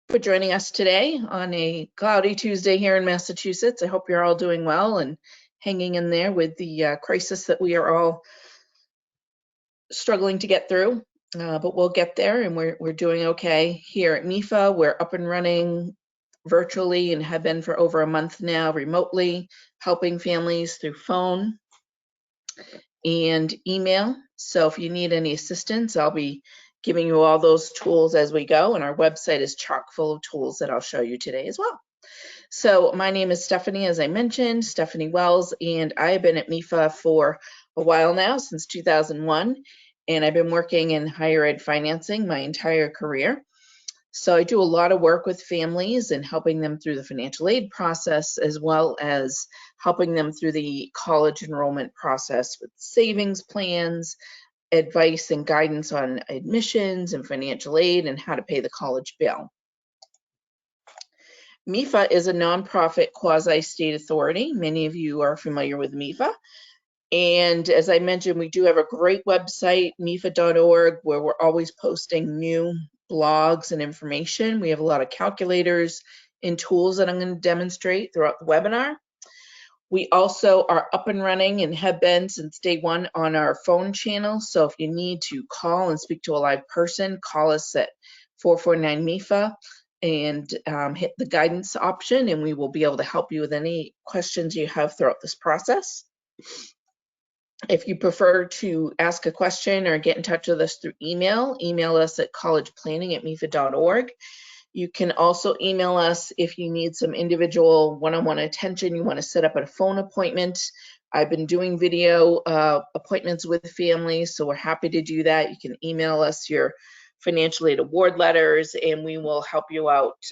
For joining us today on a cloudy Tuesday here in Massachusetts. I hope you're all doing well and hanging in there with the crisis that we are all struggling to get through, but we'll get there, and we're doing okay. Here at MEFA, we're up and running virtually and have been for over a month now remotely, helping families through phone and email. So if you need any assistance, I'll be giving you all those tools as we go, and our website is chock full of tools that I'll show you today as well. So my name is Stephanie, as I mentioned, Stephanie Wells, and I have been at MEFA for a while now, since 2001, and I've been working in higher ed financing my entire career. So I do a lot of work with families and helping them through the financial aid process, as well as helping them through the college enrollment process with savings plans, advice and guidance on admissions and financial aid and how to pay the college bill. MEFA is a nonprofit quasi-state authority. Many of you are familiar with MEFA. And as I mentioned, we do have a great website, MEFA.org, where we're always posting new blogs and information. We have a lot of calculators and tools that I'm going to demonstrate throughout the webinar. We also are up and running and have been since day one on our phone channel. So if you need to call and speak to a live person, call us at 449-MEFA and hit the guidance option, and we will be able to help you with any questions you have throughout this process. If you prefer to ask a question or get in touch with us through email, email us at collegeplanning@mefa.org. You can also email us if you need some individual one-on-one attention, you want to set up a phone appointment. I've been doing video appointments with families, so we're happy to do that. You can email us your financial aid award letters, and we will help you out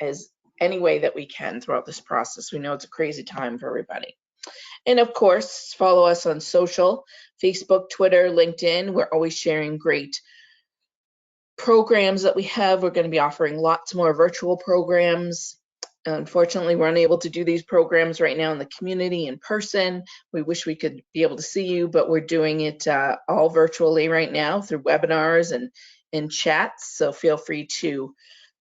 as any way that we can throughout this process. We know it's a crazy time for everybody. And of course, follow us on social, Facebook, Twitter, LinkedIn. We're always sharing great programs that we have. We're going to be offering lots more virtual programs. Unfortunately, we're unable to do these programs right now in the community in person. We wish we could be able to see you, but we're doing it all virtually right now through webinars and chats. So feel free to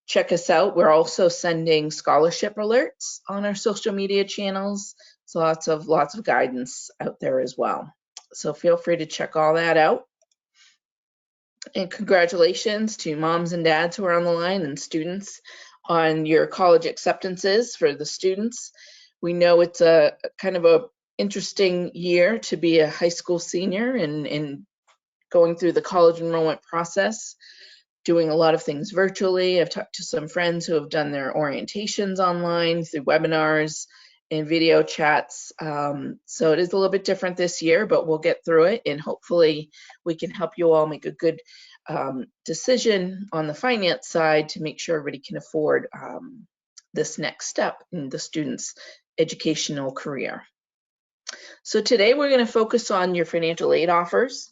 check us out. We're also sending scholarship alerts on our social media channels. So lots of guidance out there as well. So feel free to check all that out. And congratulations to moms and dads who are on the line and students on your college acceptances for the students. We know it's a kind of a interesting year to be a high school senior and going through the college enrollment process, doing a lot of things virtually. I've talked to some friends who have done their orientations online through webinars and video chats. So it is a little bit different this year, but we'll get through it, and hopefully we can help you all make a good decision on the finance side to make sure everybody can afford this next step in the student's educational career. So today we're going to focus on your financial aid offers,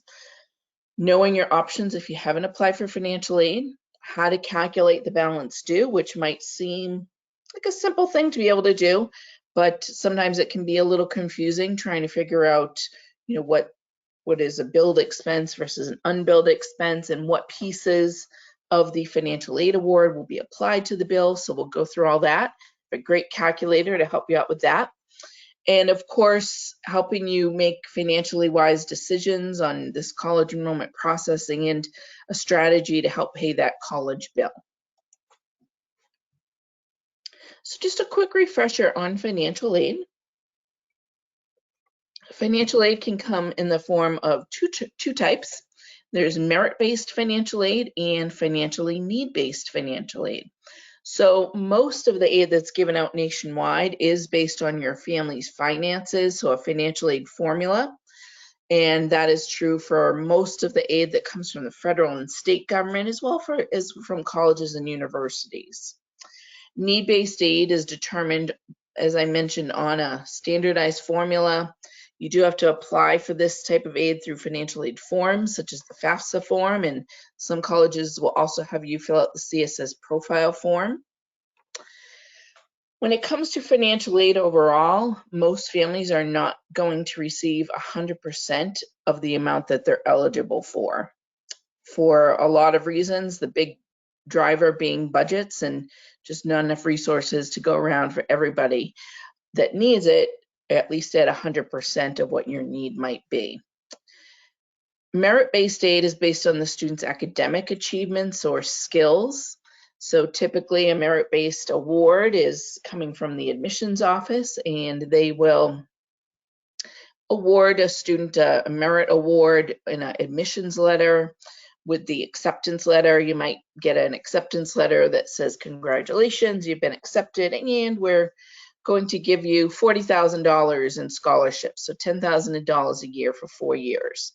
knowing your options if you haven't applied for financial aid, how to calculate the balance due, which might seem like a simple thing to be able to do, but sometimes it can be a little confusing trying to figure out, you know, what is a billed expense versus an unbilled expense, and what pieces of the financial aid award will be applied to the bill. So we'll go through all that. A great calculator to help you out with that. And of course, helping you make financially wise decisions on this college enrollment processing and a strategy to help pay that college bill. So just a quick refresher on financial aid. Financial aid can come in the form of two types. There's merit-based financial aid and financially need-based financial aid. So most of the aid that's given out nationwide is based on your family's finances, so a financial aid formula. And that is true for most of the aid that comes from the federal and state government, as well as from colleges and universities. Need-based aid is determined, as I mentioned, on a standardized formula. You do have to apply for this type of aid through financial aid forms, such as the FAFSA form, and some colleges will also have you fill out the CSS profile form. When it comes to financial aid overall, most families are not going to receive 100% of the amount that they're eligible for a lot of reasons. The big driver being budgets and just not enough resources to go around for everybody that needs it, at least at 100% of what your need might be. Merit-based aid is based on the student's academic achievements or skills. So typically a merit-based award is coming from the admissions office, and they will award a student a merit award in an admissions letter. With the acceptance letter, you might get an acceptance letter that says, congratulations, you've been accepted, and we're going to give you $40,000 in scholarships, so $10,000 a year for 4 years.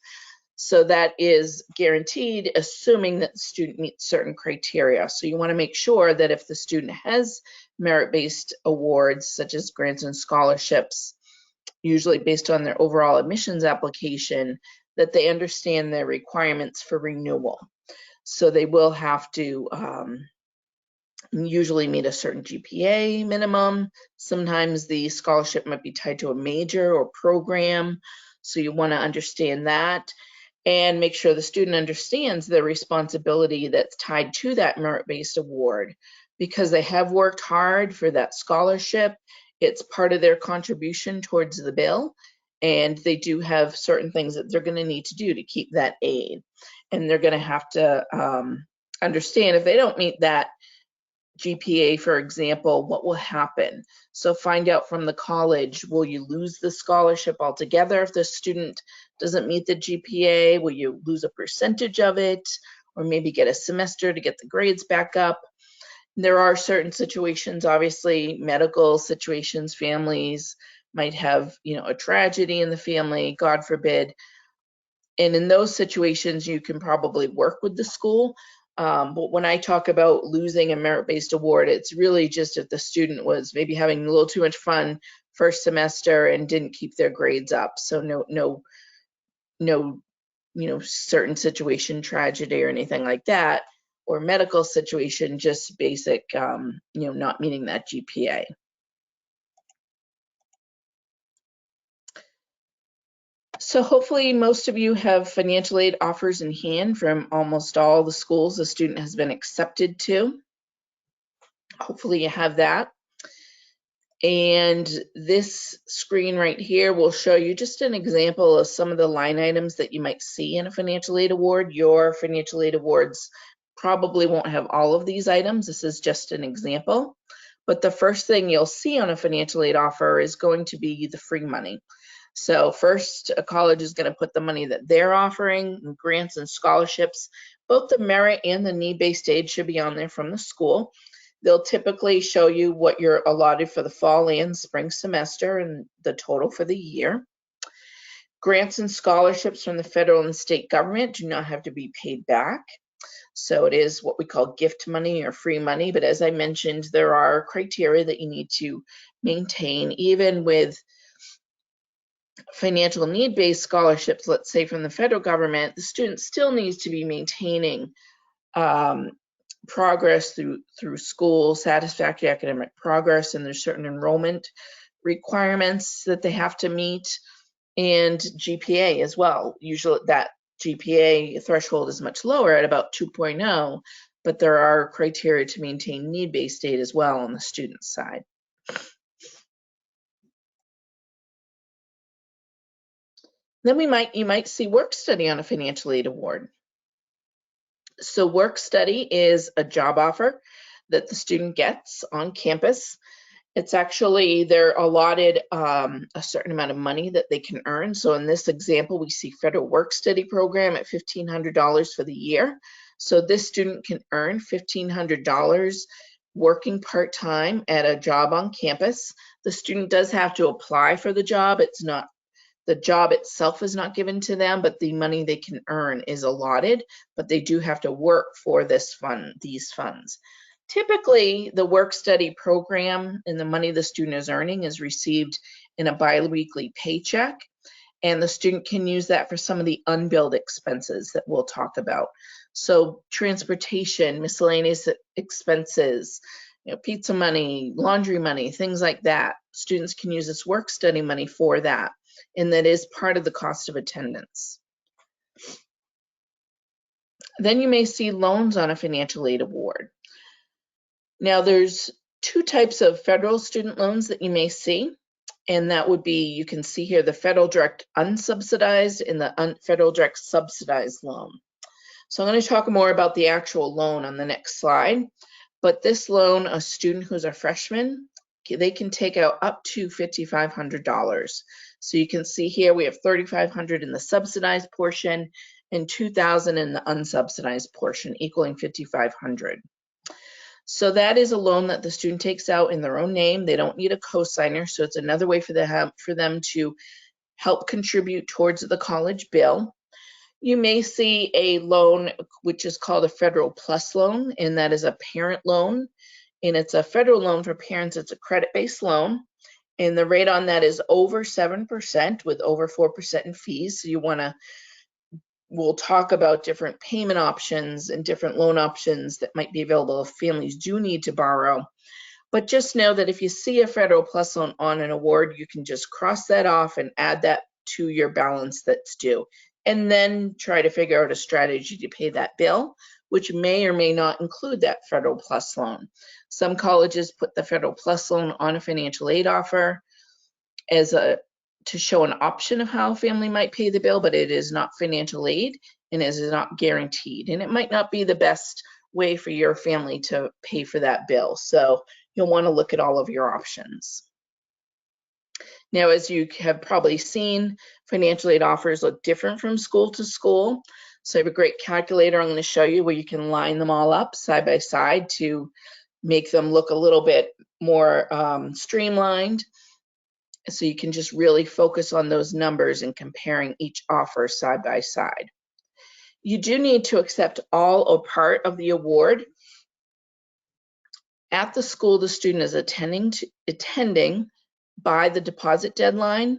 So that is guaranteed, assuming that the student meets certain criteria. So you want to make sure that if the student has merit-based awards, such as grants and scholarships, usually based on their overall admissions application, that they understand their requirements for renewal. So they will have to usually meet a certain GPA minimum. Sometimes the scholarship might be tied to a major or program. So you want to understand that and make sure the student understands the responsibility that's tied to that merit-based award, because they have worked hard for that scholarship. It's part of their contribution towards the bill, and they do have certain things that they're going to need to do to keep that aid. And they're going to have to understand if they don't meet that GPA, for example, what will happen. So find out from the college, will you lose the scholarship altogether if the student doesn't meet the GPA? Will you lose a percentage of it, or maybe get a semester to get the grades back up? There are certain situations, obviously medical situations, families might have, a tragedy in the family, God forbid. And in those situations, you can probably work with the school. But when I talk about losing a merit-based award, it's really just if the student was maybe having a little too much fun first semester and didn't keep their grades up. So no, certain situation, tragedy or anything like that, or medical situation, just basic, not meeting that GPA. So hopefully most of you have financial aid offers in hand from almost all the schools the student has been accepted to. Hopefully you have that. And this screen right here will show you just an example of some of the line items that you might see in a financial aid award. Your financial aid awards probably won't have all of these items. This is just an example. But the first thing you'll see on a financial aid offer is going to be the free money. So first, a college is going to put the money that they're offering, grants and scholarships. Both the merit and the need-based aid should be on there from the school. They'll typically show you what you're allotted for the fall and spring semester and the total for the year. Grants and scholarships from the federal and state government do not have to be paid back. So it is what we call gift money or free money. But as I mentioned, there are criteria that you need to maintain. Even with financial need-based scholarships, let's say from the federal government, the student still needs to be maintaining progress through school, satisfactory academic progress, and there's certain enrollment requirements that they have to meet, and GPA as well. Usually that GPA threshold is much lower at about 2.0, but there are criteria to maintain need-based aid as well on the student side. Then you might see work study on a financial aid award. So work study is a job offer that the student gets on campus. It's actually, they're allotted a certain amount of money that they can earn. So in this example, we see federal work study program at $1,500 for the year. So this student can earn $1,500 working part-time at a job on campus. The student does have to apply for the job. The job itself is not given to them, but the money they can earn is allotted, but they do have to work for these funds. Typically, the work study program and the money the student is earning is received in a biweekly paycheck, and the student can use that for some of the unbilled expenses that we'll talk about. So transportation, miscellaneous expenses, pizza money, laundry money, things like that. Students can use this work study money for that, and that is part of the cost of attendance. Then you may see loans on a financial aid award. Now there's two types of federal student loans that you may see, and that would be, you can see here, the federal direct unsubsidized and the federal direct subsidized loan. So I'm going to talk more about the actual loan on the next slide. But this loan, a student who's a freshman, they can take out up to $5,500. So you can see here we have $3,500 in the subsidized portion and $2,000 in the unsubsidized portion, equaling $5,500. So that is a loan that the student takes out in their own name. They don't need a cosigner, so it's another way for them to help contribute towards the college bill. You may see a loan which is called a Federal Plus loan, and that is a parent loan, and it's a federal loan for parents. It's a credit-based loan, and the rate on that is over 7% with over 4% in fees. So you want to, we'll talk about different payment options and different loan options that might be available if families do need to borrow. But just know that if you see a Federal Plus loan on an award, you can just cross that off and add that to your balance that's due, and then try to figure out a strategy to pay that bill, which may or may not include that Federal Plus loan. Some colleges put the Federal Plus loan on a financial aid offer as to show an option of how a family might pay the bill, but it is not financial aid and is not guaranteed. And it might not be the best way for your family to pay for that bill. So you'll want to look at all of your options. Now, as you have probably seen, financial aid offers look different from school to school. So I have a great calculator I'm going to show you where you can line them all up side by side to make them look a little bit more streamlined. So you can just really focus on those numbers and comparing each offer side by side. You do need to accept all or part of the award at the school the student is attending by the deposit deadline.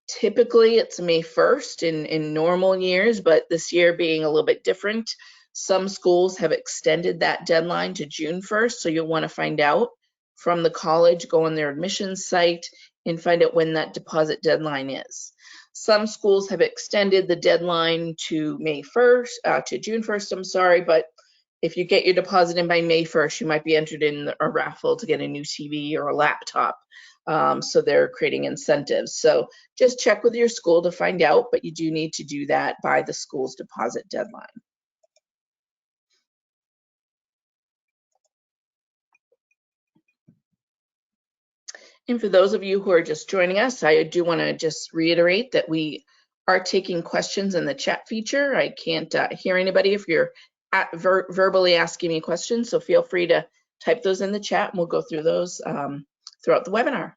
Typically it's May 1st in normal years, but this year being a little bit different, some schools have extended that deadline to June 1st. So you'll want to find out from the college, go on their admissions site and find out when that deposit deadline is. Some schools have extended the deadline to May 1st, to June 1st, I'm sorry, but if you get your deposit in by May 1st, you might be entered in a raffle to get a new TV or a laptop. So they're creating incentives. So just check with your school to find out, but you do need to do that by the school's deposit deadline. And for those of you who are just joining us, I do want to just reiterate that we are taking questions in the chat feature. I can't hear anybody if you're verbally asking me questions, so feel free to type those in the chat and we'll go through those throughout the webinar.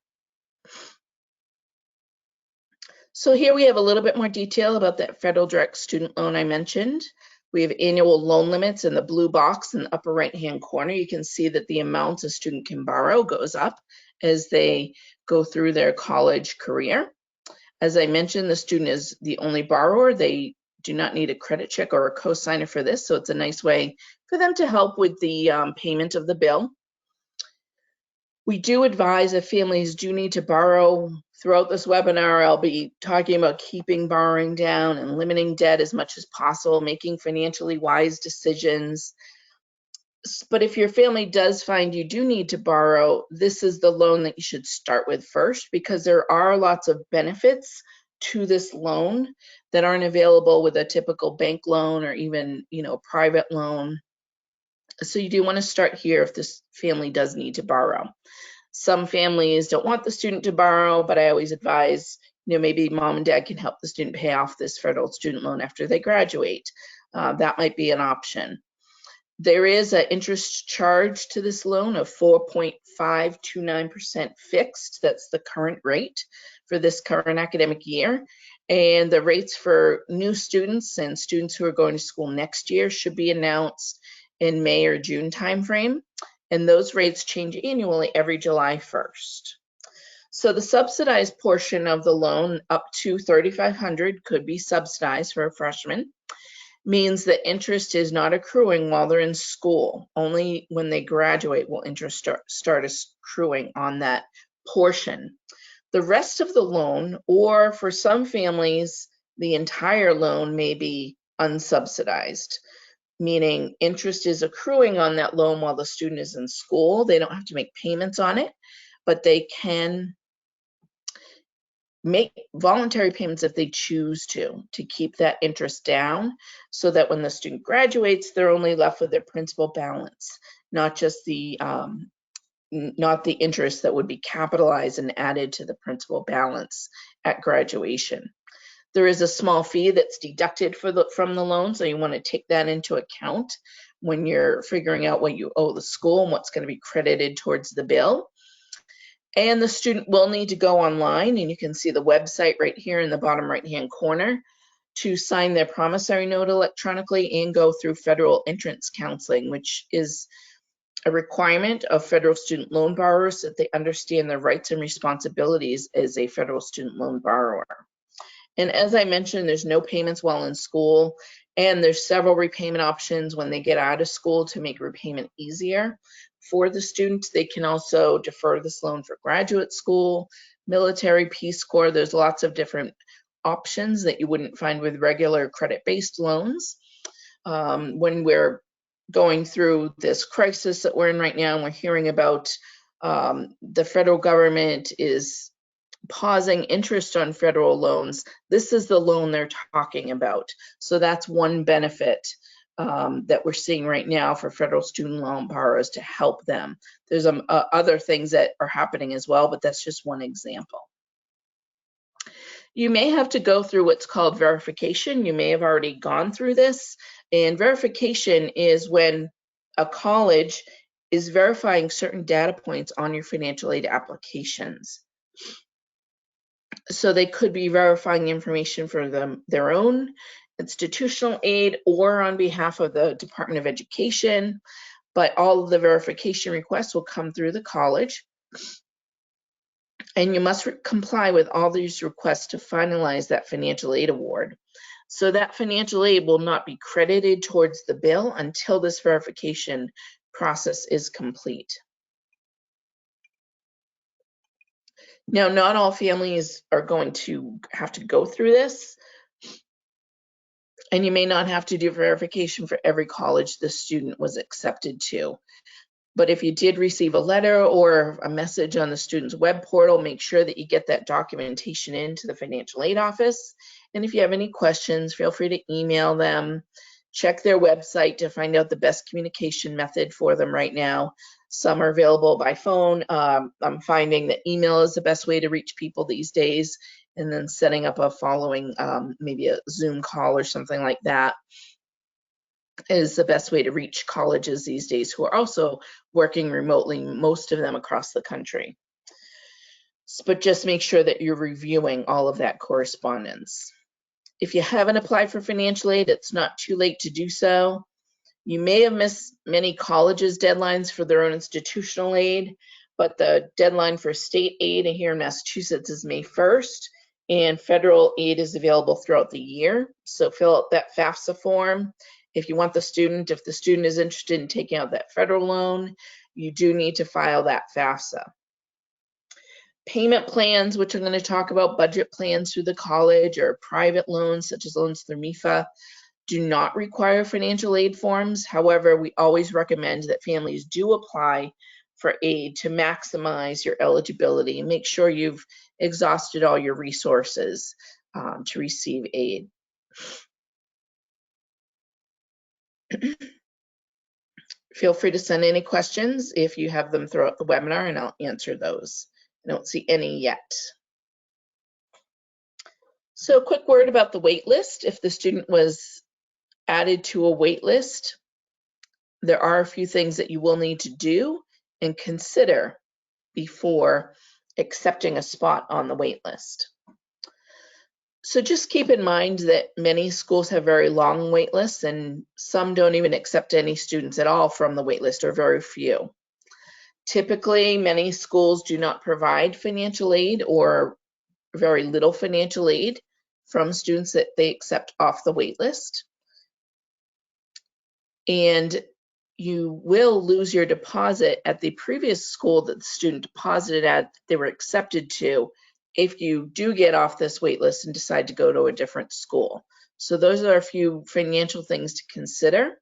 So here we have a little bit more detail about that federal direct student loan I mentioned. We have annual loan limits in the blue box in the upper right-hand corner. You can see that the amount a student can borrow goes up as they go through their college career. As I mentioned, the student is the only borrower. They do not need a credit check or a cosigner for this, so it's a nice way for them to help with the payment of the bill. We do advise if families do need to borrow. Throughout this webinar, I'll be talking about keeping borrowing down and limiting debt as much as possible, making financially wise decisions. But if your family does find you do need to borrow, this is the loan that you should start with first, because there are lots of benefits to this loan that aren't available with a typical bank loan or even, private loan. So you do want to start here if this family does need to borrow. Some families don't want the student to borrow, but I always advise, maybe mom and dad can help the student pay off this federal student loan after they graduate. That might be an option. There is an interest charge to this loan of 4.529% fixed. That's the current rate for this current academic year. And the rates for new students and students who are going to school next year should be announced in May or June timeframe. And those rates change annually every July 1st. So the subsidized portion of the loan up to $3,500 could be subsidized for a freshman. Means that interest is not accruing while they're in school. Only when they graduate will interest start accruing on that portion. The rest of the loan, or for some families, the entire loan may be unsubsidized. meaning interest is accruing on that loan while the student is in school. They don't have to make payments on it, but they can make voluntary payments if they choose to keep that interest down, so that when the student graduates, they're only left with their principal balance, not just not the interest that would be capitalized and added to the principal balance at graduation. There is a small fee that's deducted from the loan, so you want to take that into account when you're figuring out what you owe the school and what's going to be credited towards the bill. And the student will need to go online, and you can see the website right here in the bottom right-hand corner, to sign their promissory note electronically and go through federal entrance counseling, which is a requirement of federal student loan borrowers that they understand their rights and responsibilities as a federal student loan borrower. And as I mentioned, there's no payments while in school, and there's several repayment options when they get out of school to make repayment easier for the students. They can also defer this loan for graduate school, military, Peace Corps. There's lots of different options that you wouldn't find with regular credit-based loans. When we're going through this crisis that we're in right now, and we're hearing about the federal government is pausing interest on federal loans, this is the loan they're talking about. So that's one benefit that we're seeing right now for federal student loan borrowers to help them. There's other things that are happening as well, but that's just one example. You may have to go through what's called verification. You may have already gone through this. And verification is when a college is verifying certain data points on your financial aid applications. So they could be verifying information for their own institutional aid or on behalf of the Department of Education, but all of the verification requests will come through the college. And you must comply with all these requests to finalize that financial aid award. So that financial aid will not be credited towards the bill until this verification process is complete. Now, not all families are going to have to go through this, and you may not have to do verification for every college the student was accepted to. But if you did receive a letter or a message on the student's web portal, make sure that you get that documentation into the financial aid office. And if you have any questions, feel free to email them. Check their website to find out the best communication method for them right now. Some are available by phone. I'm finding that email is the best way to reach people these days, and then setting up a following, maybe a Zoom call or something like that, is the best way to reach colleges these days who are also working remotely, most of them across the country. But just make sure that you're reviewing all of that correspondence. If you haven't applied for financial aid, it's not too late to do so. You may have missed many colleges' deadlines for their own institutional aid, but the deadline for state aid here in Massachusetts is May 1st, and federal aid is available throughout the year. So fill out that FAFSA form. If you want if the student is interested in taking out that federal loan, you do need to file that FAFSA. Payment plans, which I'm going to talk about, budget plans through the college or private loans, such as loans through MEFA, do not require financial aid forms. However, we always recommend that families do apply for aid to maximize your eligibility and make sure you've exhausted all your resources to receive aid. Feel free to send any questions if you have them throughout the webinar, and I'll answer those. I don't see any yet. So a quick word about the wait list. If the student was added to a wait list, there are a few things that you will need to do and consider before accepting a spot on the wait list. So just keep in mind that many schools have very long wait lists, and some don't even accept any students at all from the wait list, or very few. Typically, many schools do not provide financial aid or very little financial aid from students that they accept off the wait list. And you will lose your deposit at the previous school that the student deposited at, they were accepted to, if you do get off this wait list and decide to go to a different school. So those are a few financial things to consider.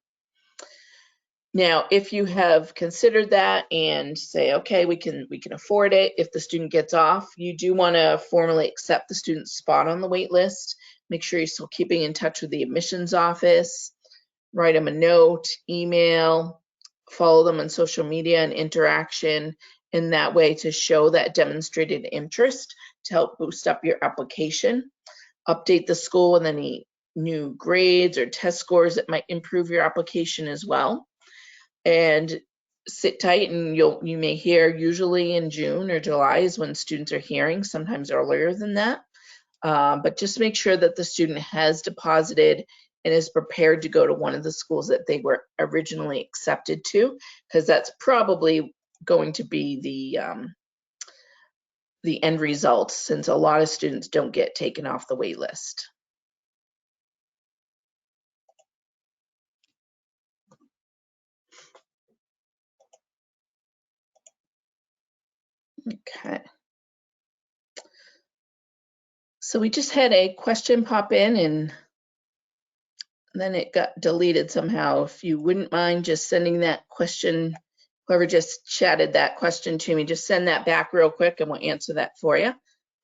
Now, if you have considered that and say, okay, we can afford it, if the student gets off, you do want to formally accept the student's spot on the wait list. Make sure you're still keeping in touch with the admissions office. Write them a note, email, follow them on social media and interaction in that way to show that demonstrated interest to help boost up your application. Update the school with any new grades or test scores that might improve your application as well. And sit tight, and you may hear, usually in June or July is when students are hearing, sometimes earlier than that. But just make sure that the student has deposited and is prepared to go to one of the schools that they were originally accepted to, because that's probably going to be the end result, since a lot of students don't get taken off the wait list. Okay. So we just had a question pop in and then it got deleted somehow. If you wouldn't mind just sending that question, whoever just chatted that question to me, just send that back real quick and we'll answer that for you.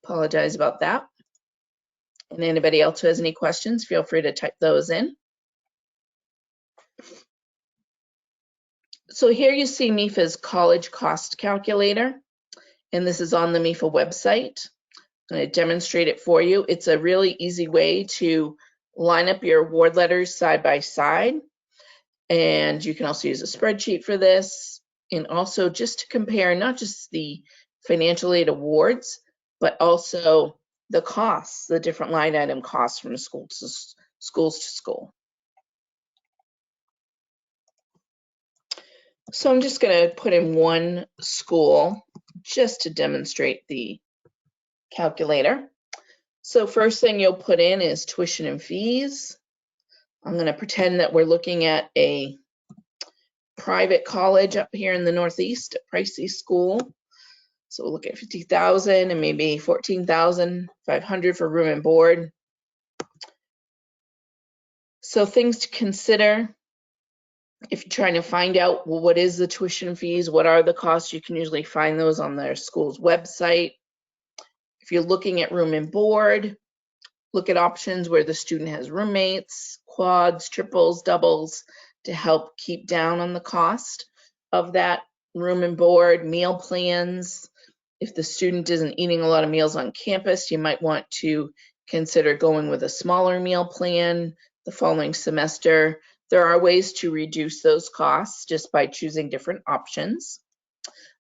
Apologize about that. And anybody else who has any questions, feel free to type those in. So here you see MEFA's college cost calculator, and this is on the MEFA website. I'm going to demonstrate it for you. It's a really easy way to line up your award letters side by side. And you can also use a spreadsheet for this. And also just to compare not just the financial aid awards, but also the costs, the different line item costs from schools to school. So I'm just going to put in one school just to demonstrate the calculator. So first thing you'll put in is tuition and fees. I'm going to pretend that we're looking at a private college up here in the Northeast, a pricey school. So we'll look at 50,000 and maybe 14,500 for room and board. So things to consider if you're trying to find out, well, what is the tuition fees? What are the costs? You can usually find those on their school's website. If you're looking at room and board, look at options where the student has roommates, quads, triples, doubles to help keep down on the cost of that room and board. Meal plans. If the student isn't eating a lot of meals on campus, you might want to consider going with a smaller meal plan the following semester. There are ways to reduce those costs just by choosing different options.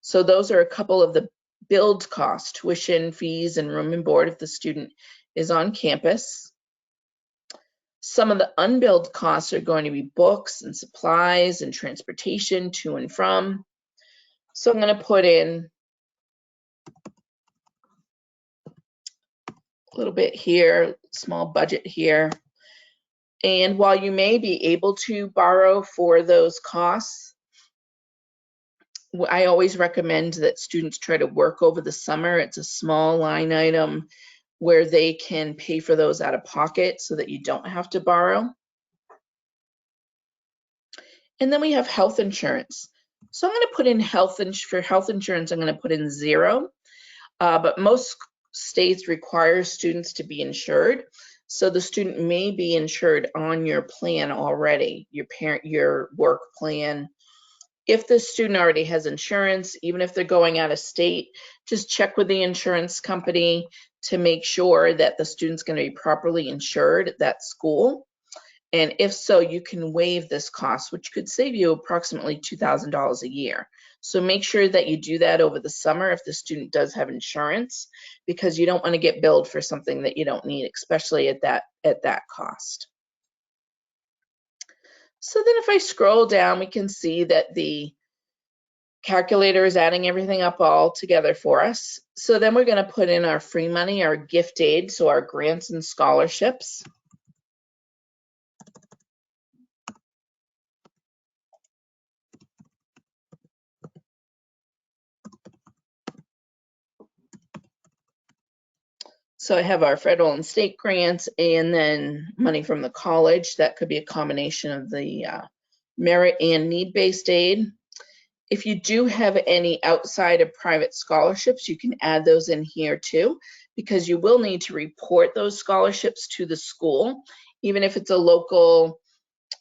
So those are a couple of the billed costs: tuition, fees, and room and board if the student is on campus. Some of the unbilled costs are going to be books and supplies and transportation to and from. So I'm going to put in a little bit here, small budget here. And while you may be able to borrow for those costs, I always recommend that students try to work over the summer. It's a small line item where they can pay for those out of pocket so that you don't have to borrow. And then we have health insurance. So I'm going to put in for health insurance, I'm going to put in 0. But most states require students to be insured. So the student may be insured on your plan already, your work plan. If the student already has insurance, even if they're going out of state, just check with the insurance company to make sure that the student's going to be properly insured at that school. And if so, you can waive this cost, which could save you approximately $2,000 a year. So make sure that you do that over the summer if the student does have insurance, because you don't want to get billed for something that you don't need, especially at that cost. So then if I scroll down, we can see that the calculator is adding everything up all together for us. So then we're going to put in our free money, our gift aid, so our grants and scholarships. So I have our federal and state grants, and then money from the college. That could be a combination of the merit and need-based aid. If you do have any outside of private scholarships, you can add those in here too, because you will need to report those scholarships to the school, even if it's a local,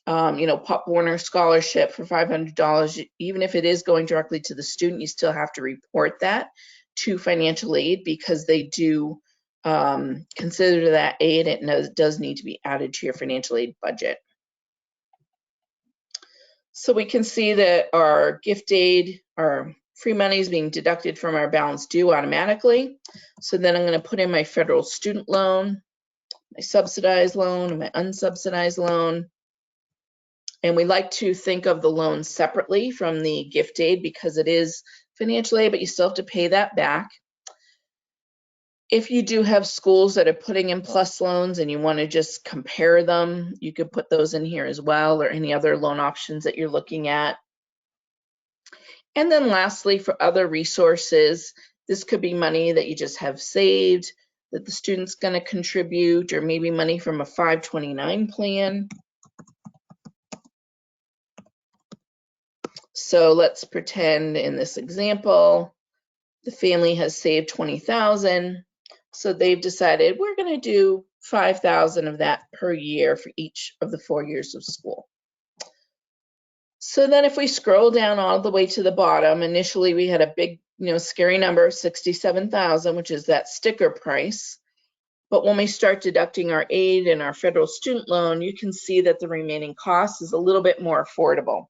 Pop Warner scholarship for $500, even if it is going directly to the student, you still have to report that to financial aid because they do consider that aid, and it does need to be added to your financial aid budget. So we can see that our gift aid, our free money is being deducted from our balance due automatically. So then I'm going to put in my federal student loan, my subsidized loan, and my unsubsidized loan. And we like to think of the loan separately from the gift aid because it is financial aid, but you still have to pay that back. If you do have schools that are putting in plus loans and you want to just compare them, you could put those in here as well, or any other loan options that you're looking at. And then lastly, for other resources, this could be money that you just have saved that the student's going to contribute, or maybe money from a 529 plan. So let's pretend in this example, the family has saved $20,000. So they've decided we're going to do $5,000 of that per year for each of the 4 years of school. So then if we scroll down all the way to the bottom, initially we had a big, scary number, $67,000, which is that sticker price. But when we start deducting our aid and our federal student loan, you can see that the remaining cost is a little bit more affordable.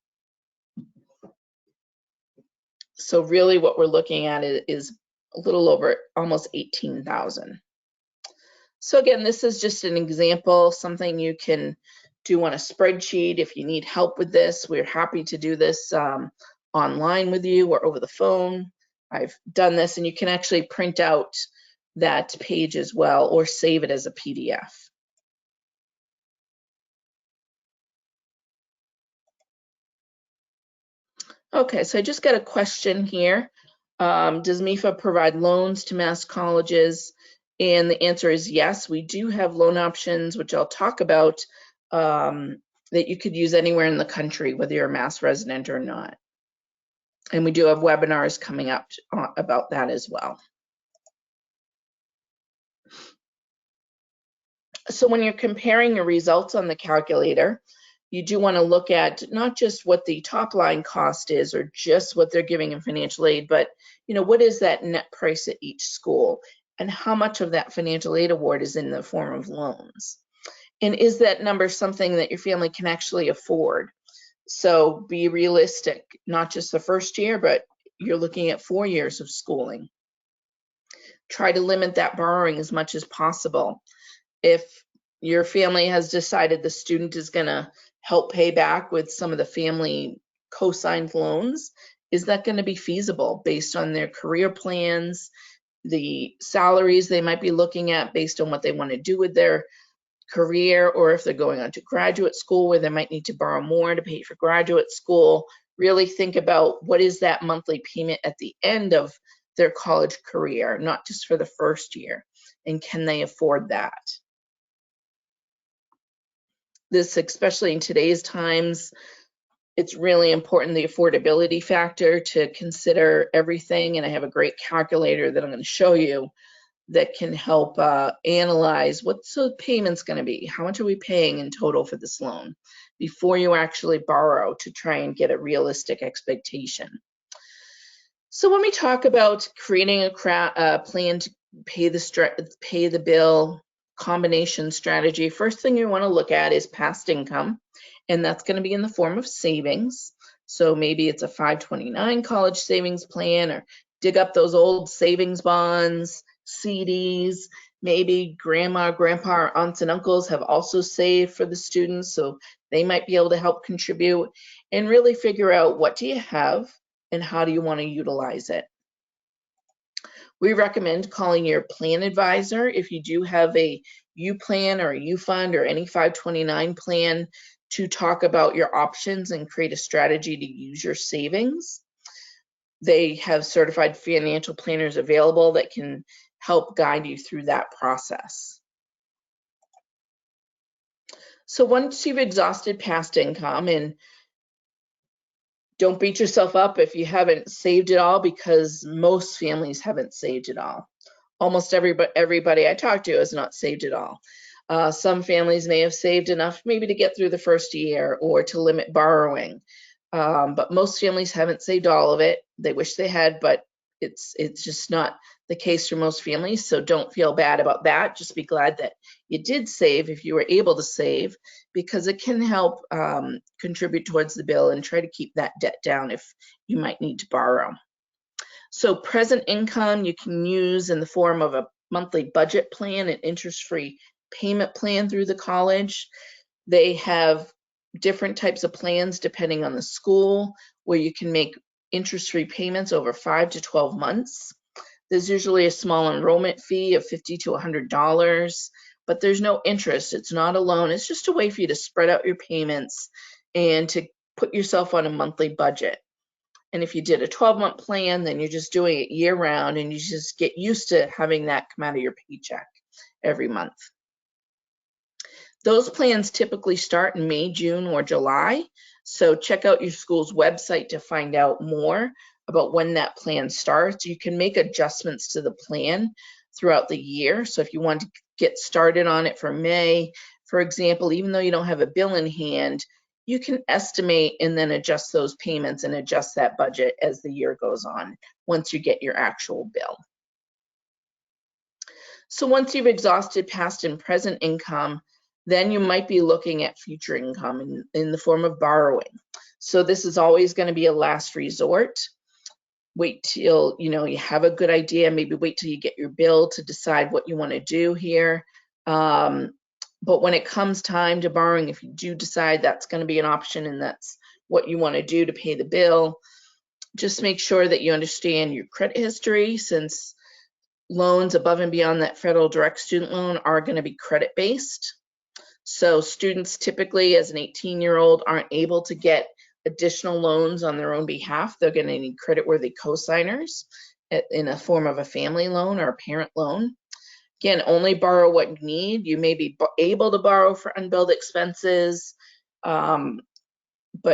So really what we're looking at is a little over almost $18,000. So again, this is just an example, something you can do on a spreadsheet. If you need help with this, we're happy to do this online with you or over the phone. I've done this, and you can actually print out that page as well or save it as a PDF. Okay, so I just got a question here. Does MEFA provide loans to Mass colleges? And the answer is yes. We do have loan options, which I'll talk about, that you could use anywhere in the country, whether you're a Mass resident or not. And we do have webinars coming up about that as well. So when you're comparing your results on the calculator, you do want to look at not just what the top line cost is or just what they're giving in financial aid, but what is that net price at each school, and how much of that financial aid award is in the form of loans, and is that number something that your family can actually afford? So be realistic, not just the first year, but you're looking at 4 years of schooling. Try to limit that borrowing as much as possible. If your family has decided the student is going to help pay back with some of the family co-signed loans, is that going to be feasible based on their career plans, the salaries they might be looking at based on what they want to do with their career, or if they're going on to graduate school where they might need to borrow more to pay for graduate school? Really think about what is that monthly payment at the end of their college career, not just for the first year, and can they afford that? This, especially in today's times, it's really important, the affordability factor, to consider everything. And I have a great calculator that I'm going to show you that can help analyze what's the payments going to be. How much are we paying in total for this loan before you actually borrow, to try and get a realistic expectation. So when we talk about creating a plan to pay the bill combination strategy, first thing you want to look at is past income, and that's going to be in the form of savings. So maybe it's a 529 college savings plan, or dig up those old savings bonds, CDs. Maybe grandma, grandpa, or aunts and uncles have also saved for the students, so they might be able to help contribute, and really figure out what do you have and how do you want to utilize it. We recommend calling your plan advisor if you do have a U plan or a U fund or any 529 plan, to talk about your options and create a strategy to use your savings. They have certified financial planners available that can help guide you through that process. So once you've exhausted past income, and Don't beat yourself up if you haven't saved it all, because most families haven't saved it all. Almost everybody I talk to has not saved it all. Some families may have saved enough maybe to get through the first year or to limit borrowing. But most families haven't saved all of it. They wish they had, but it's just not the case for most families. So don't feel bad about that. Just be glad that you did save if you were able to save, because it can help contribute towards the bill and try to keep that debt down if you might need to borrow. So present income you can use in the form of a monthly budget plan and interest-free payment plan through the college. They have different types of plans depending on the school, where you can make interest-free payments over 5 to 12 months. There's usually a small enrollment fee of $50 to $100, but there's no interest. It's not a loan. It's just a way for you to spread out your payments and to put yourself on a monthly budget. And if you did a 12-month plan, then you're just doing it year round, and you just get used to having that come out of your paycheck every month. Those plans typically start in May, June, or July. So check out your school's website to find out more about when that plan starts. You can make adjustments to the plan throughout the year. So if you want to get started on it for May, for example, even though you don't have a bill in hand, you can estimate and then adjust those payments and adjust that budget as the year goes on once you get your actual bill. So once you've exhausted past and present income, then you might be looking at future income in the form of borrowing. So this is always going to be a last resort. Wait till you have a good idea. Maybe wait till you get your bill to decide what you want to do here. But when it comes time to borrowing, if you do decide that's going to be an option and that's what you want to do to pay the bill, just make sure that you understand your credit history, since loans above and beyond that federal direct student loan are going to be credit-based. So students typically, as an 18-year-old, aren't able to get additional loans on their own behalf. They're going to need credit-worthy co-signers in a form of a family loan or a parent loan. Again, only borrow what you need. You may be able to borrow for unbilled expenses, but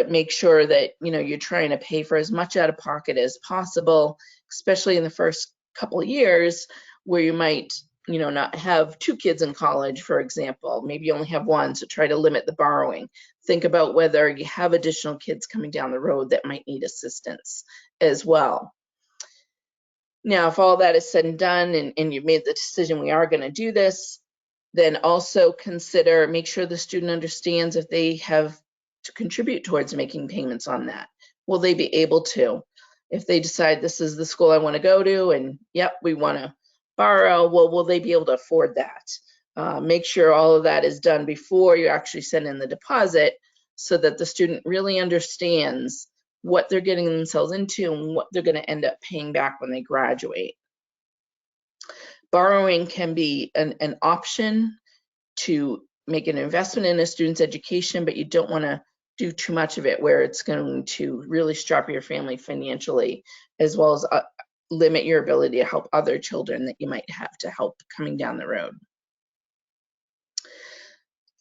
make sure that you're trying to pay for as much out of pocket as possible, especially in the first couple of years where you might not have 2 kids in college, for example. Maybe you only have 1, so try to limit the borrowing. Think about whether you have additional kids coming down the road that might need assistance as well. Now, if all that is said and done and you've made the decision we are going to do this, then also make sure the student understands if they have to contribute towards making payments on that. Will they be able to? If they decide this is the school I want to go to and yep, we want to borrow, well, will they be able to afford that? Make sure all of that is done before you actually send in the deposit, so that the student really understands what they're getting themselves into and what they're going to end up paying back when they graduate. Borrowing can be an option to make an investment in a student's education, but you don't want to do too much of it where it's going to really strap your family financially, as well as limit your ability to help other children that you might have to help coming down the road.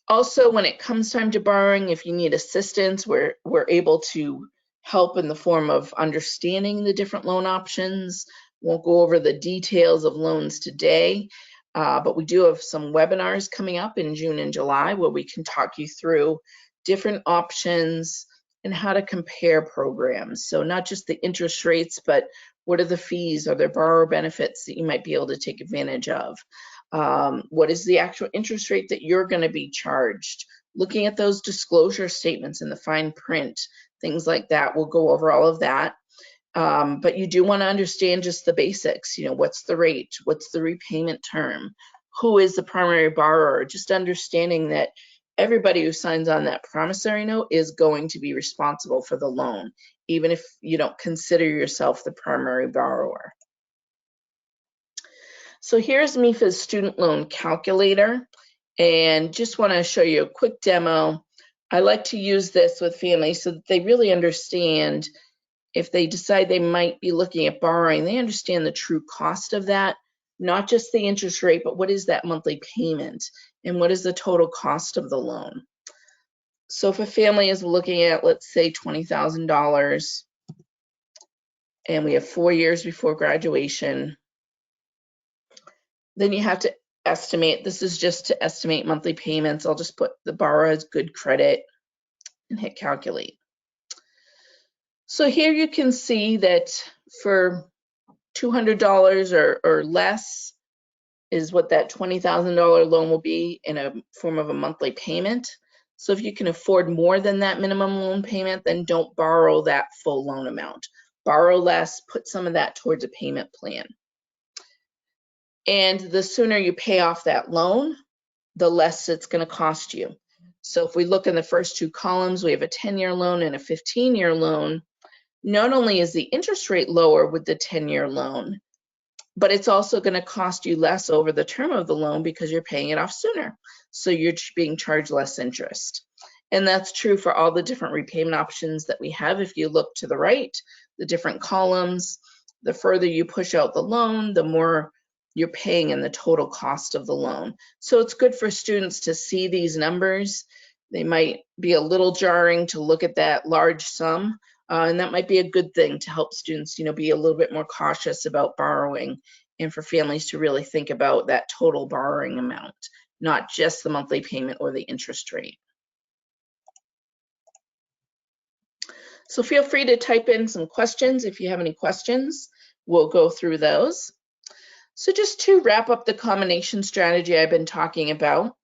Also, when it comes time to borrowing, if you need assistance, we're able to help in the form of understanding the different loan options. Won't go over the details of loans today, but we do have some webinars coming up in June and July where we can talk you through different options and how to compare programs. So not just the interest rates, but what are the fees? Are there borrower benefits that you might be able to take advantage of? What is the actual interest rate that you're going to be charged? Looking at those disclosure statements in the fine print, things like that. We'll go over all of that. But you do want to understand just the basics. What's the rate? What's the repayment term? Who is the primary borrower? Just understanding that everybody who signs on that promissory note is going to be responsible for the loan, even if you don't consider yourself the primary borrower. So here's MEFA's student loan calculator, and just want to show you a quick demo. I like to use this with families so that they really understand, if they decide they might be looking at borrowing, they understand the true cost of that, not just the interest rate, but what is that monthly payment and what is the total cost of the loan. So if a family is looking at, let's say, $20,000, and we have 4 years before graduation, then you have to estimate, this is just to estimate monthly payments. I'll just put the borrower has good credit and hit calculate. So here you can see that for $200 or less is what that $20,000 loan will be in a form of a monthly payment. So if you can afford more than that minimum loan payment, then don't borrow that full loan amount. Borrow less, put some of that towards a payment plan. And the sooner you pay off that loan, the less it's going to cost you. So if we look in the first two columns, we have a 10-year loan and a 15-year loan. Not only is the interest rate lower with the 10-year loan, but it's also going to cost you less over the term of the loan because you're paying it off sooner. So you're being charged less interest. And that's true for all the different repayment options that we have. If you look to the right, the different columns, the further you push out the loan, the more you're paying in the total cost of the loan. So it's good for students to see these numbers. They might be a little jarring to look at that large sum, and that might be a good thing to help students, be a little bit more cautious about borrowing, and for families to really think about that total borrowing amount, not just the monthly payment or the interest rate. So feel free to type in some questions if you have any questions. We'll go through those. So just to wrap up the combination strategy I've been talking about,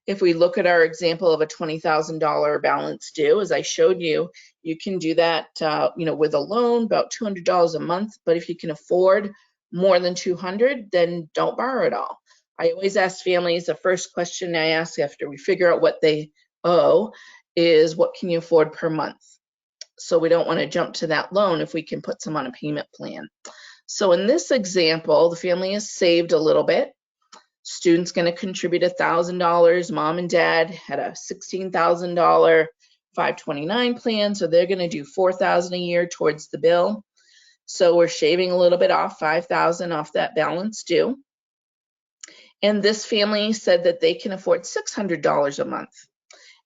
if we look at our example of a $20,000 balance due, as I showed you, you can do that with a loan, about $200 a month. But if you can afford more than $200, then don't borrow at all. I always ask families, the first question I ask after we figure out what they owe is, what can you afford per month? So we don't want to jump to that loan if we can put some on a payment plan. So in this example, the family has saved a little bit. Student's going to contribute $1,000. Mom and dad had a $16,000 529 plan, so they're going to do $4,000 a year towards the bill. So we're shaving a little bit off, $5,000 off that balance due. And this family said that they can afford $600 a month.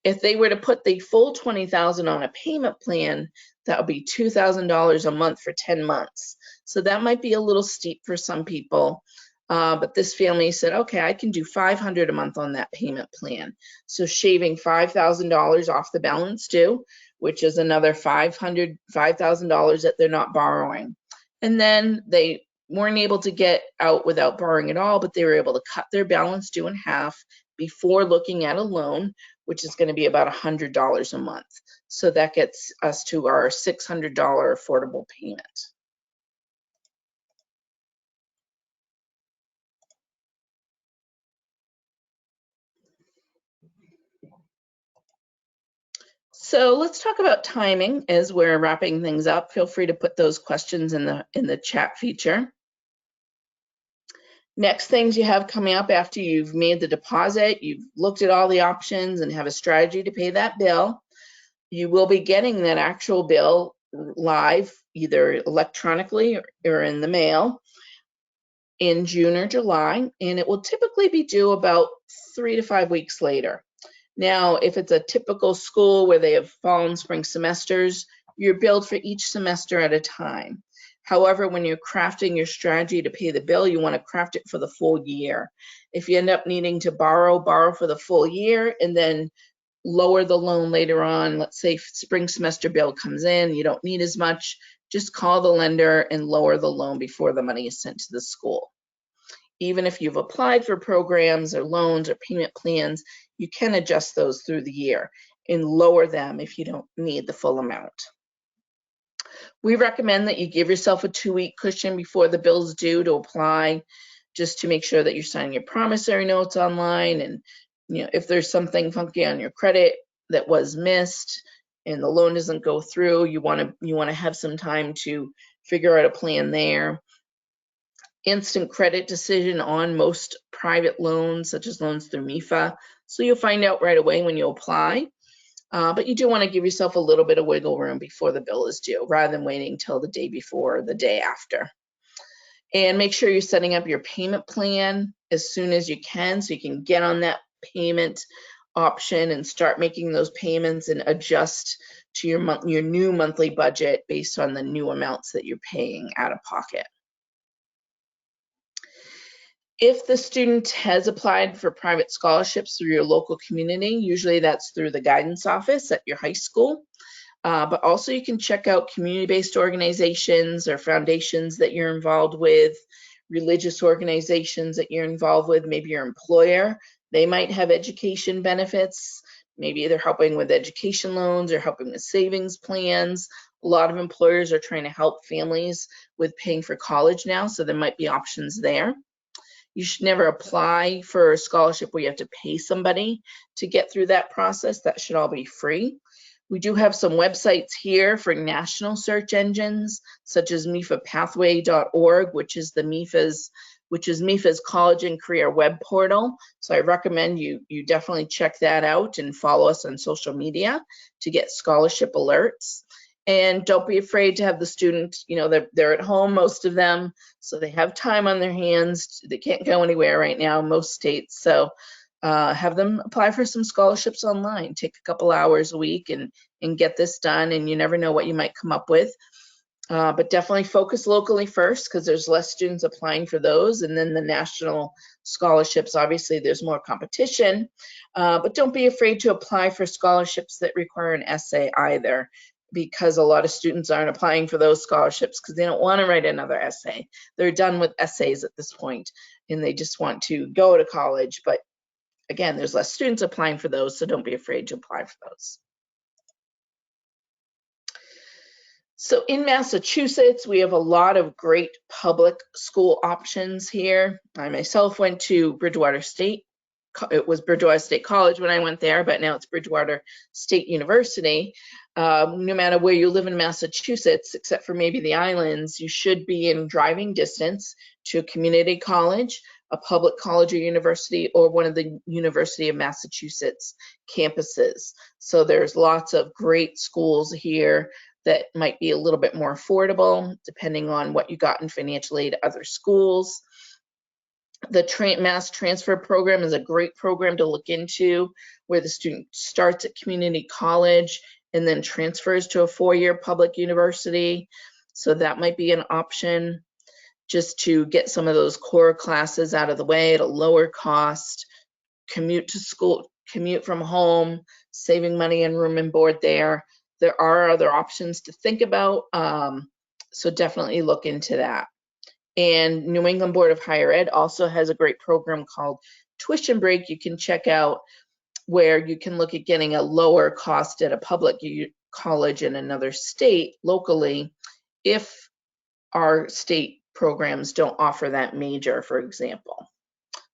If they were to put the full $20,000 on a payment plan, that would be $2,000 a month for 10 months. So that might be a little steep for some people. But this family said, okay, I can do $500 a month on that payment plan. So shaving $5,000 off the balance due, which is another $5,000 that they're not borrowing. And then they weren't able to get out without borrowing at all, but they were able to cut their balance due in half before looking at a loan, which is going to be about $100 a month. So that gets us to our $600 affordable payment. So let's talk about timing as we're wrapping things up. Feel free to put those questions in the chat feature. Next things you have coming up after you've made the deposit, you've looked at all the options and have a strategy to pay that bill. You will be getting that actual bill live, either electronically or in the mail, in June or July, and it will typically be due about 3 to 5 weeks later. Now, if it's a typical school where they have fall and spring semesters, you're billed for each semester at a time. However, when you're crafting your strategy to pay the bill, you want to craft it for the full year. If you end up needing to borrow for the full year and then lower the loan later on, let's say spring semester bill comes in, you don't need as much, just call the lender and lower the loan before the money is sent to the school. Even if you've applied for programs or loans or payment plans, you can adjust those through the year and lower them if you don't need the full amount. We recommend that you give yourself a 2-week cushion before the bill's due to apply, just to make sure that you're signing your promissory notes online, and if there's something funky on your credit that was missed and the loan doesn't go through, you want to have some time to figure out a plan there. Instant credit decision on most private loans, such as loans through MEFA, so you'll find out right away when you apply. But you do want to give yourself a little bit of wiggle room before the bill is due, rather than waiting till the day before or the day after. And make sure you're setting up your payment plan as soon as you can, so you can get on that payment option and start making those payments and adjust to your new monthly budget based on the new amounts that you're paying out of pocket. If the student has applied for private scholarships through your local community, usually that's through the guidance office at your high school. But also you can check out community-based organizations or foundations that you're involved with, religious organizations that you're involved with, maybe your employer. They might have education benefits. Maybe they're helping with education loans or helping with savings plans. A lot of employers are trying to help families with paying for college now, so there might be options there. You should never apply for a scholarship where you have to pay somebody to get through that process. That should all be free. We do have some websites here for national search engines, such as MEFApathway.org, which is MEFA's college and career web portal. So I recommend you definitely check that out and follow us on social media to get scholarship alerts. And don't be afraid to have the student, they're at home, most of them, so they have time on their hands. They can't go anywhere right now, most states. So have them apply for some scholarships online. Take a couple hours a week and get this done, and you never know what you might come up with. But definitely focus locally first, because there's less students applying for those, and then the national scholarships, obviously there's more competition, but don't be afraid to apply for scholarships that require an essay either, because a lot of students aren't applying for those scholarships because they don't want to write another essay. They're done with essays at this point and they just want to go to college. But again, there's less students applying for those, so don't be afraid to apply for those. So in Massachusetts, we have a lot of great public school options here. I myself went to Bridgewater State. It was Bridgewater State College when I went there, but now it's Bridgewater State University. No matter where you live in Massachusetts, except for maybe the islands, you should be in driving distance to a community college, a public college or university, or one of the University of Massachusetts campuses. So there's lots of great schools here that might be a little bit more affordable, depending on what you got in financial aid to other schools. The Mass Transfer Program is a great program to look into, where the student starts at community college and then transfers to a four-year public university. So that might be an option, just to get some of those core classes out of the way at a lower cost, commute to school, commute from home, saving money and room and board there. There are other options to think about, so definitely look into that. And New England Board of Higher Ed also has a great program called Tuition Break you can check out, where you can look at getting a lower cost at a public college in another state locally if our state programs don't offer that major, for example.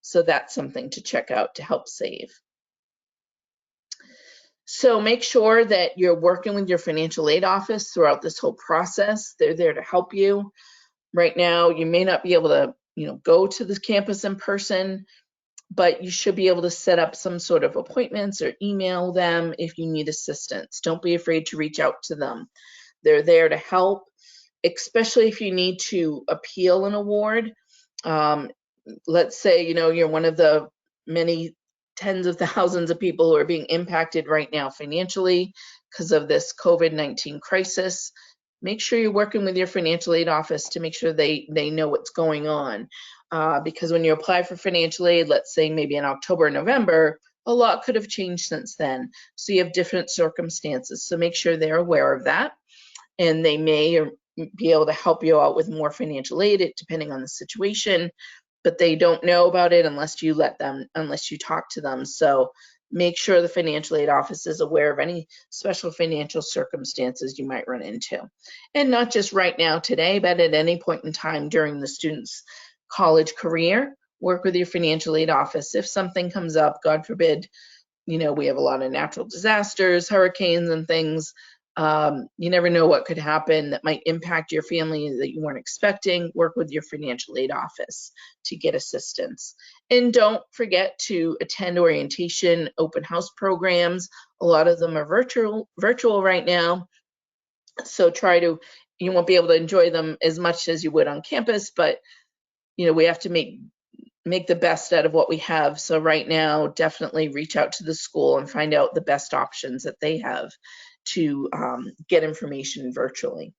So that's something to check out to help save. So make sure that you're working with your financial aid office throughout this whole process. They're there to help you. Right now, you may not be able to, go to the campus in person, but you should be able to set up some sort of appointments or email them if you need assistance. Don't be afraid to reach out to them. They're there to help, especially if you need to appeal an award. Let's say, you're one of the many tens of thousands of people who are being impacted right now financially because of this COVID-19 crisis. Make sure you're working with your financial aid office to make sure they know what's going on. Because when you apply for financial aid, let's say maybe in October or November, a lot could have changed since then. So you have different circumstances. So make sure they're aware of that. And they may be able to help you out with more financial aid, depending on the situation. But they don't know about it unless you talk to them. So make sure the financial aid office is aware of any special financial circumstances you might run into. And not just right now today, but at any point in time during the student's college career, work with your financial aid office. If something comes up, God forbid, we have a lot of natural disasters, hurricanes and things. You never know what could happen that might impact your family that you weren't expecting. Work with your financial aid office to get assistance. And don't forget to attend orientation, open house programs. A lot of them are virtual right now. So you won't be able to enjoy them as much as you would on campus, but we have to make make the best out of what we have. So right now, definitely reach out to the school and find out the best options that they have to get information virtually.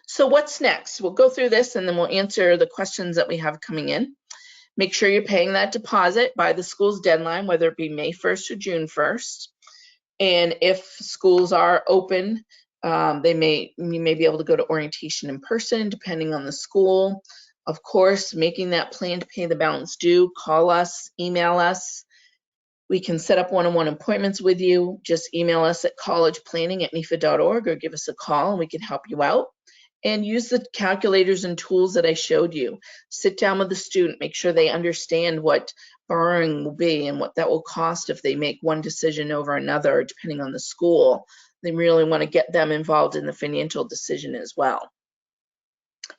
So what's next? We'll go through this and then we'll answer the questions that we have coming in. Make sure you're paying that deposit by the school's deadline, whether it be May 1st or June 1st. And if schools are open, you may be able to go to orientation in person, depending on the school. Of course, making that plan to pay the balance due, call us, email us. We can set up one-on-one appointments with you. Just email us at collegeplanning@mefa.org or give us a call and we can help you out. And use the calculators and tools that I showed you. Sit down with the student, make sure they understand what borrowing will be and what that will cost if they make one decision over another, depending on the school. They really want to get them involved in the financial decision as well.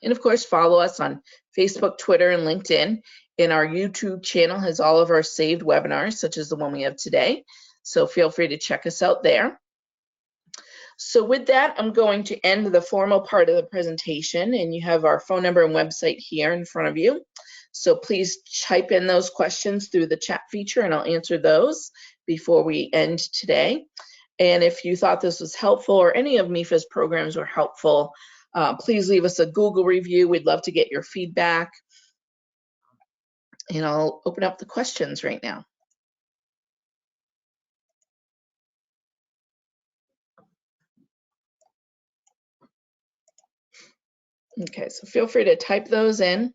And of course, follow us on Facebook, Twitter, and LinkedIn. And our YouTube channel has all of our saved webinars, such as the one we have today. So feel free to check us out there. So with that, I'm going to end the formal part of the presentation, and you have our phone number and website here in front of you. So please type in those questions through the chat feature and I'll answer those before we end today. And if you thought this was helpful or any of MEFA's programs were helpful, please leave us a Google review. We'd love to get your feedback. And I'll open up the questions right now. Okay, so feel free to type those in.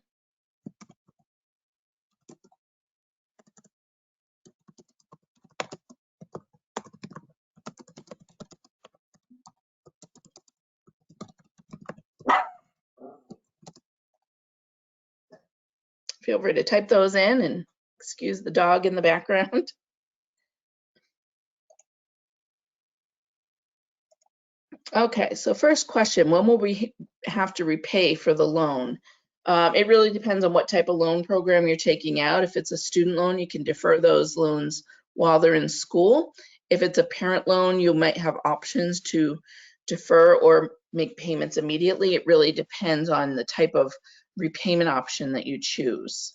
Feel free to type those in and excuse the dog in the background. Okay, so first question, when will we have to repay for the loan? It really depends on what type of loan program you're taking out. If it's a student loan, you can defer those loans while they're in school. If it's a parent loan, you might have options to defer or make payments immediately. It really depends on the type of repayment option that you choose.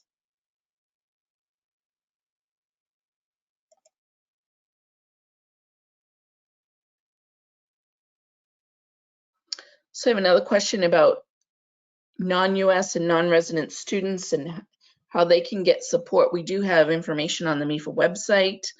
So I have another question about non-US and non-resident students and how they can get support. We do have information on the MEFA website.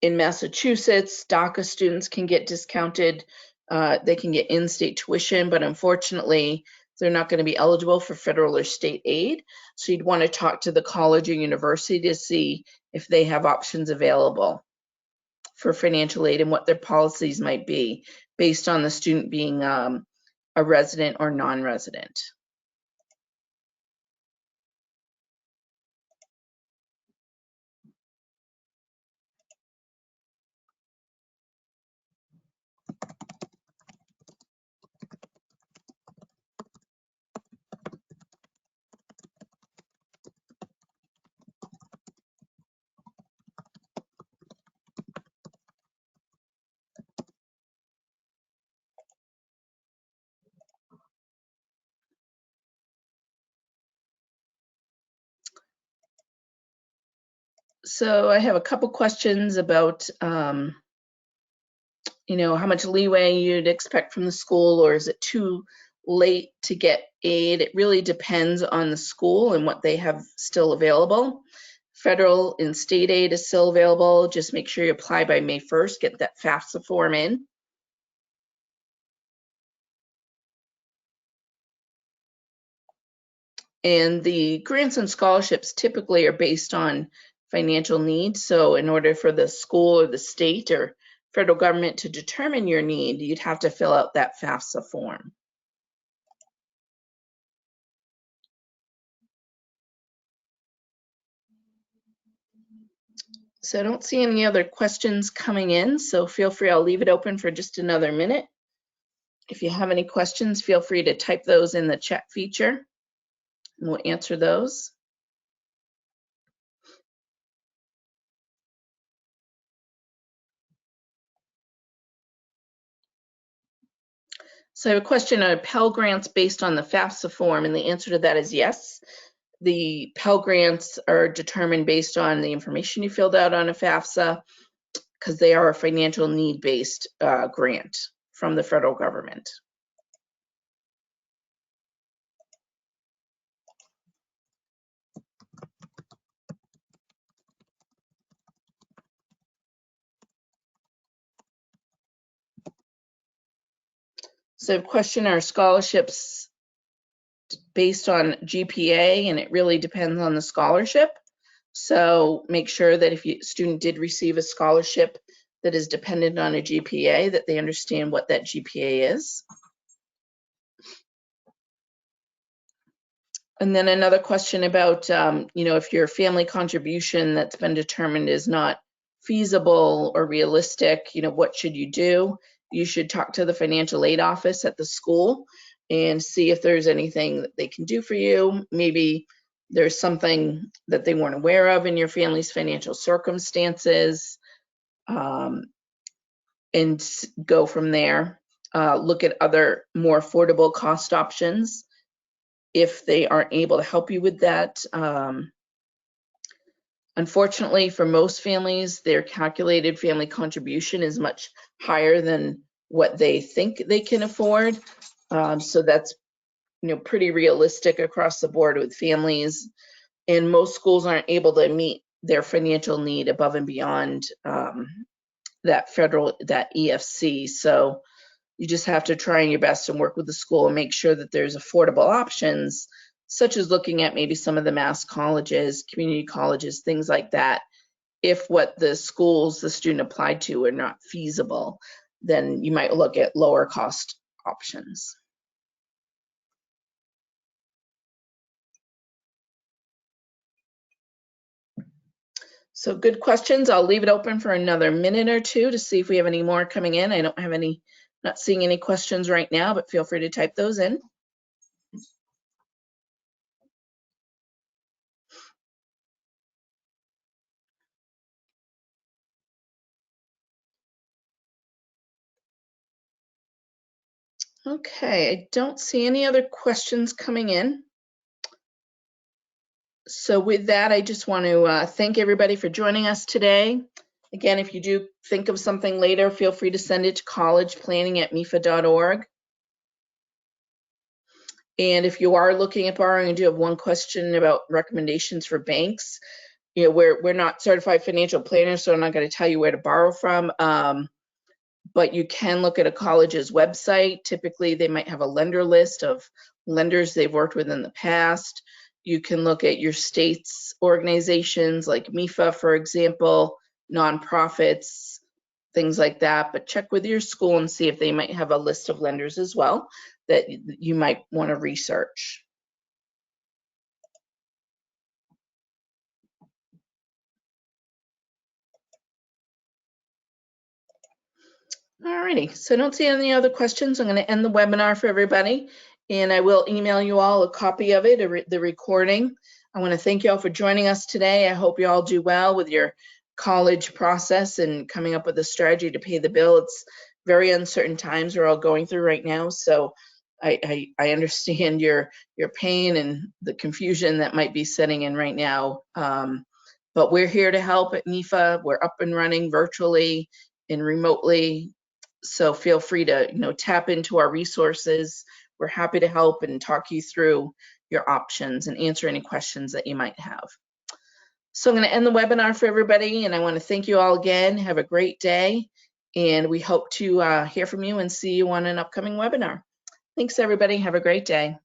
In Massachusetts, DACA students can get discounted. They can get in-state tuition, but unfortunately, they're not going to be eligible for federal or state aid. So you'd want to talk to the college or university to see if they have options available for financial aid and what their policies might be based on the student being a resident or non-resident. So I have a couple questions about, how much leeway you'd expect from the school, or is it too late to get aid? It really depends on the school and what they have still available. Federal and state aid is still available. Just make sure you apply by May 1st, get that FAFSA form in. And the grants and scholarships typically are based on financial needs. So in order for the school or the state or federal government to determine your need, you'd have to fill out that FAFSA form. So I don't see any other questions coming in, so feel free, I'll leave it open for just another minute. If you have any questions, feel free to type those in the chat feature and we'll answer those. So I have a question, are Pell Grants based on the FAFSA form? And the answer to that is yes. The Pell Grants are determined based on the information you filled out on a FAFSA, because they are a financial need-based grant from the federal government. So question, are scholarships based on GPA? And it really depends on the scholarship. So make sure that if a student did receive a scholarship that is dependent on a GPA, that they understand what that GPA is. And then another question about, if your family contribution that's been determined is not feasible or realistic, what should you do? You should talk to the financial aid office at the school and see if there's anything that they can do for you. Maybe there's something that they weren't aware of in your family's financial circumstances, and go from there. Look at other more affordable cost options if they aren't able to help you with that. Unfortunately, for most families, their calculated family contribution is much higher than what they think they can afford. So that's pretty realistic across the board with families. And most schools aren't able to meet their financial need above and beyond that EFC. So you just have to try your best and work with the school and make sure that there's affordable options, such as looking at maybe some of the mass colleges, community colleges, things like that. If what the schools the student applied to are not feasible, then you might look at lower cost options. So good questions. I'll leave it open for another minute or two to see if we have any more coming in. I don't have any, not seeing any questions right now, but feel free to type those in. Okay, I don't see any other questions coming in. So with that, I just want to thank everybody for joining us today. Again, if you do think of something later, feel free to send it to collegeplanning@mefa.org. And if you are looking at borrowing, I do have one question about recommendations for banks. We're not certified financial planners, so I'm not going to tell you where to borrow from. But you can look at a college's website. Typically, they might have a lender list of lenders they've worked with in the past. You can look at your state's organizations like MEFA, for example, nonprofits, things like that. But check with your school and see if they might have a list of lenders as well that you might want to research. Alrighty, so I don't see any other questions. I'm going to end the webinar for everybody, and I will email you all a copy of it, the recording. I want to thank you all for joining us today. I hope you all do well with your college process and coming up with a strategy to pay the bill. It's very uncertain times we're all going through right now, so I understand your pain and the confusion that might be setting in right now. But we're here to help at MEFA. We're up and running virtually and remotely. So feel free to tap into our resources. We're happy to help and talk you through your options and answer any questions that you might have. So I'm going to end the webinar for everybody, and I want to thank you all again. Have a great day, and we hope to hear from you and see you on an upcoming webinar. Thanks, everybody. Have a great day.